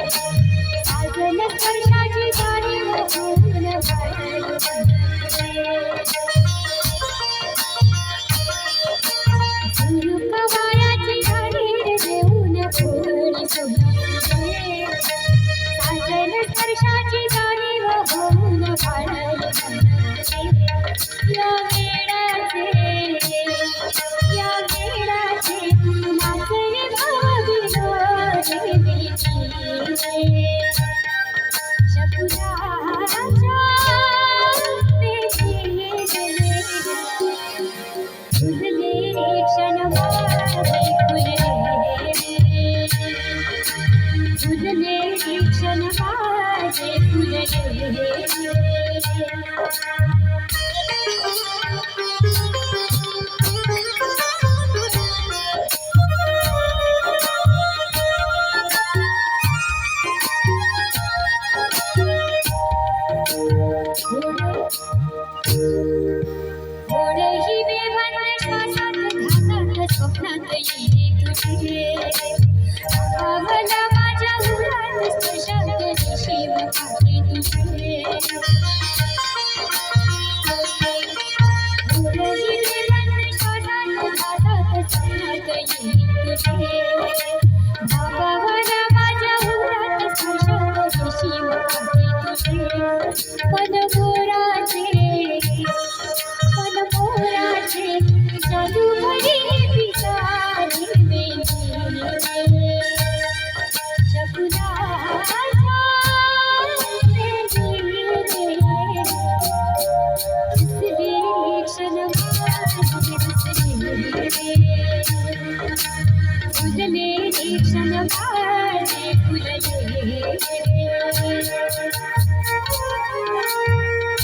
साजन स्पर्शाची जाणीव होऊन वाढली झुळूक वाऱ्याची झाडी देऊन फुलली सुगंधे साजन स्पर्शाची जाणीव होऊन वाढली या वेळाचे नाचणे भाविलो देवीची शकुनाच्या फुलले क्षण माझे फुलले क्षण माझे फुलले थोडे हिवे वर्ण श्वासात ध्यानात स्वप्नात येई तुझे आभावला माझ्या उरात स्पर्शात शिव पाहे तुझे थोडे हिवे वर्ण श्वासात ध्यानात स्वप्नात येई तुझे आभावला माझ्या उरात स्पर्शात शिव पाहे तुझे पदपोराचे जादू भरी पिसारी मेली शकुनाच्या दिसले क्षण माझे फुलले क्षण माझे फुलले